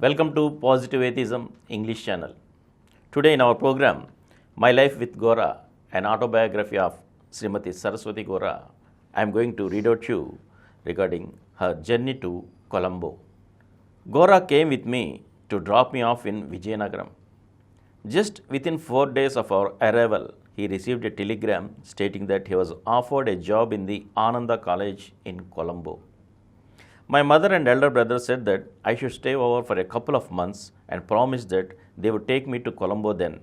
Welcome to Positive Atheism English channel. Today in our program, My Life with Gora, an autobiography of Srimati Saraswati Gora, I am going to read out you regarding her journey to Colombo. Gora came with me to drop me off in Vijayanagaram. Just within 4 days of our arrival, he received a telegram stating that he was offered a job in the Ananda College in Colombo. My mother and elder brother said that I should stay over for a couple of months and promised that they would take me to Colombo then.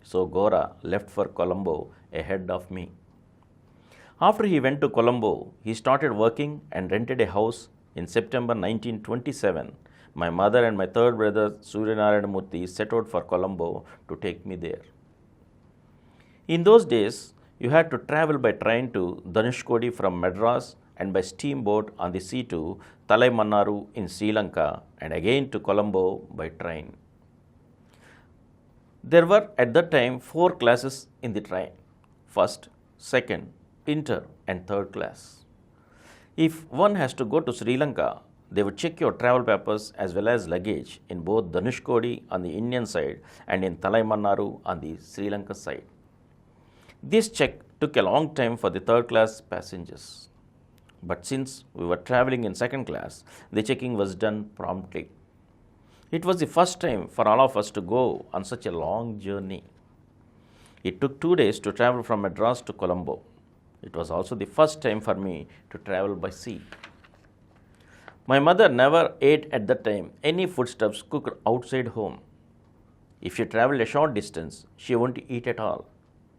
So Gora left for Colombo ahead of me. After he went to Colombo, he started working and rented a house in September 1927. My mother and my third brother Suryanarayanamurthy set out for Colombo to take me there. In those days, you had to travel by train to Dhanushkodi from Madras and by steamboat on the sea to Talaimannaru in Sri Lanka and again to Colombo by train. There were at that time 4 classes in the train: first, second, inter and third class. If one has to go to Sri Lanka, they would check your travel papers as well as luggage in both Dhanushkodi on the Indian side and in Talaimannaru on the Sri Lanka side. This check took a long time for the third class passengers. But since we were traveling in second class, the checking was done promptly. It was the first time for all of us to go on such a long journey. It took 2 days to travel from Madras to Colombo. It was also the first time for me to travel by sea. My mother never ate at that time any foodstuffs cooked outside home. If she traveled a short distance, she wouldn't eat at all.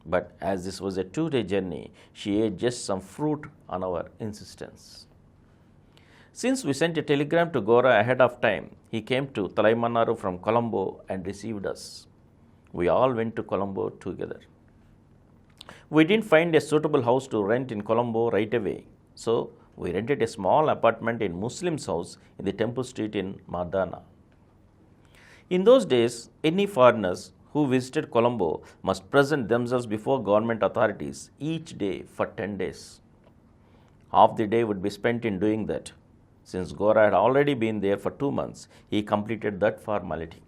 But as this was a 2-day journey, she ate just some fruit on our insistence. Since we sent a telegram to Gora ahead of time, he came to Talaimannaru from Colombo and received us. We all went to Colombo together. We didn't find a suitable house to rent in Colombo right away, so we rented a small apartment in Muslim's house in the Temple Street in Mardana. In those days, any foreigners who visited Colombo must present themselves before government authorities each day for 10 days. Half the day would be spent in doing that. Since Gora had already been there for 2 months, he completed that formality.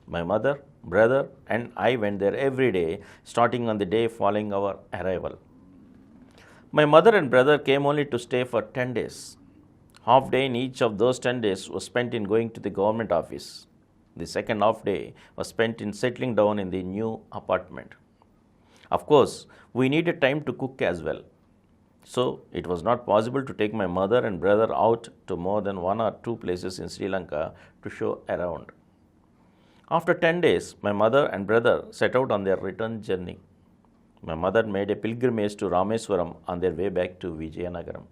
My mother, brother, and I went there every day, starting on the day following our arrival. My mother and brother came only to stay for 10 days. Half day in each of those 10 days was spent in going to the government office. The second half day was spent in settling down in the new apartment. Of course, we needed time to cook as well. So, it was not possible to take my mother and brother out to more than 1 or 2 places in Sri Lanka to show around. After 10 days, my mother and brother set out on their return journey. My mother made a pilgrimage to Rameswaram on their way back to Vijayanagaram.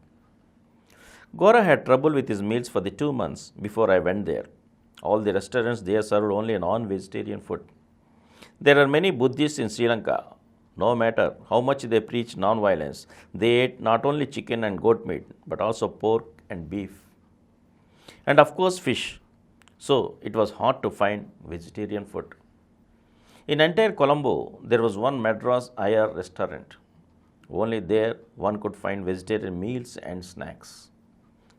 Gora had trouble with his meals for the 2 months before I went there. All the restaurants there served only non-vegetarian food. There are many Buddhists in Sri Lanka. No matter how much they preach non-violence, they ate not only chicken and goat meat, but also pork and beef. And of course fish. So it was hard to find vegetarian food. In entire Colombo, there was one Madras Iyer restaurant. Only there one could find vegetarian meals and snacks.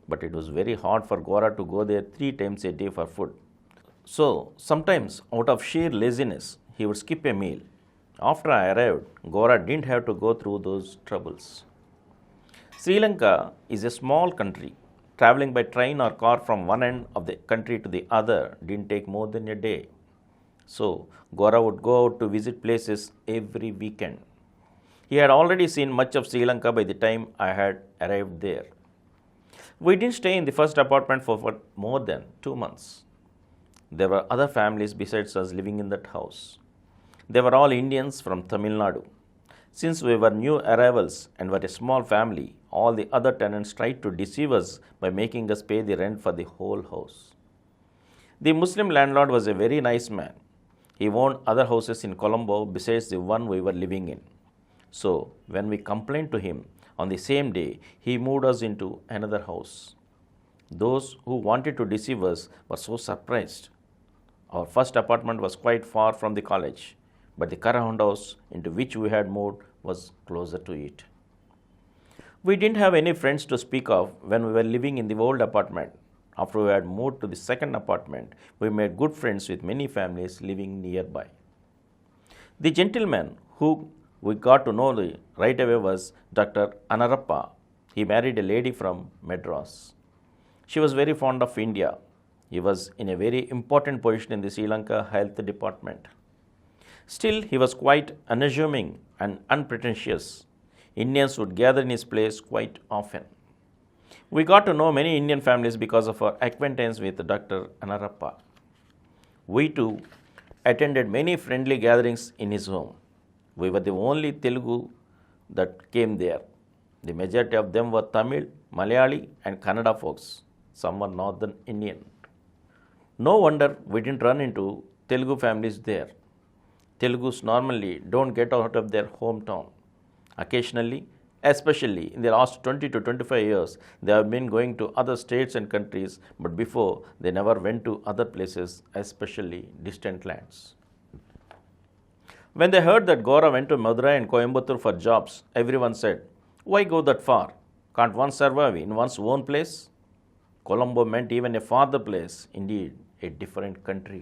But it was very hard for Gora to go there 3 times a day for food. So, sometimes out of sheer laziness, he would skip a meal. After I arrived, Gora didn't have to go through those troubles. Sri Lanka is a small country. Traveling by train or car from one end of the country to the other didn't take more than a day. So, Gora would go out to visit places every weekend. He had already seen much of Sri Lanka by the time I had arrived there. We didn't stay in the first apartment for more than 2 months. There were other families besides us living in that house. They were all Indians from Tamil Nadu. Since we were new arrivals and were a small family, all the other tenants tried to deceive us by making us pay the rent for the whole house. The Muslim landlord was a very nice man. He owned other houses in Colombo besides the one we were living in. So, when we complained to him, on the same day, he moved us into another house. Those who wanted to deceive us were so surprised. Our first apartment was quite far from the college, but the current house into which we had moved was closer to it. We didn't have any friends to speak of when we were living in the old apartment. After we had moved to the second apartment, we made good friends with many families living nearby. The gentleman who we got to know right away was Dr. Anarappa. He married a lady from Madras. She was very fond of India. He was in a very important position in the Sri Lanka Health Department. Still, he was quite unassuming and unpretentious. Indians would gather in his place quite often. We got to know many Indian families because of our acquaintance with Dr. Anarappa. We too attended many friendly gatherings in his home. We were the only Telugu that came there. The majority of them were Tamil, Malayali and Kannada folks. Some were northern Indian. No wonder we didn't run into Telugu families there. Telugus normally don't get out of their hometown. Occasionally, especially in the last 20 to 25 years, they have been going to other states and countries, but before they never went to other places, especially distant lands. When they heard that Gora went to Madurai and Coimbatore for jobs, everyone said, "Why go that far? Can't one survive in one's own place?" Colombo meant even a farther place, indeed, a different country.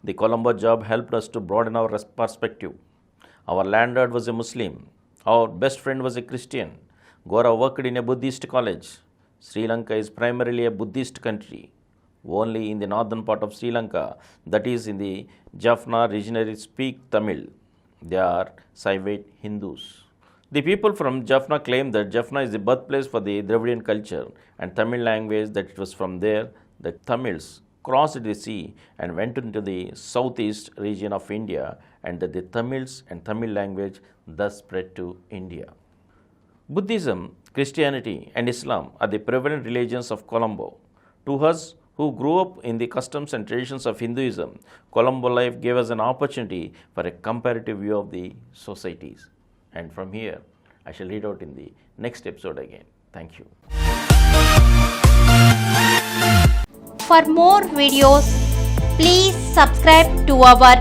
The Colombo job helped us to broaden our perspective. Our landlord was a Muslim. Our best friend was a Christian. Gora worked in a Buddhist college. Sri Lanka is primarily a Buddhist country. Only in the northern part of Sri Lanka, that is in the Jaffna region, speak Tamil. They are Saivite Hindus. The people from Jaffna claim that Jaffna is the birthplace for the Dravidian culture and Tamil language, that it was from there the Tamils crossed the sea and went into the southeast region of India, and that the Tamils and Tamil language thus spread to India. Buddhism, Christianity and Islam are the prevalent religions of Colombo. To us who grew up in the customs and traditions of Hinduism, Colombo life gave us an opportunity for a comparative view of the societies. And from here, I shall read out in the next episode again. Thank you. For more videos, please subscribe to our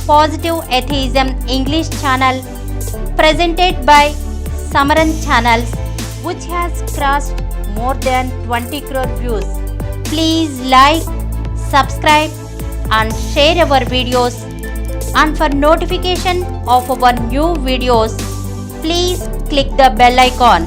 Positive Atheism English channel presented by Samaram channels, which has crossed more than 20 crore views. Please like, subscribe and share our videos, and for notification of our new videos, please click the bell icon.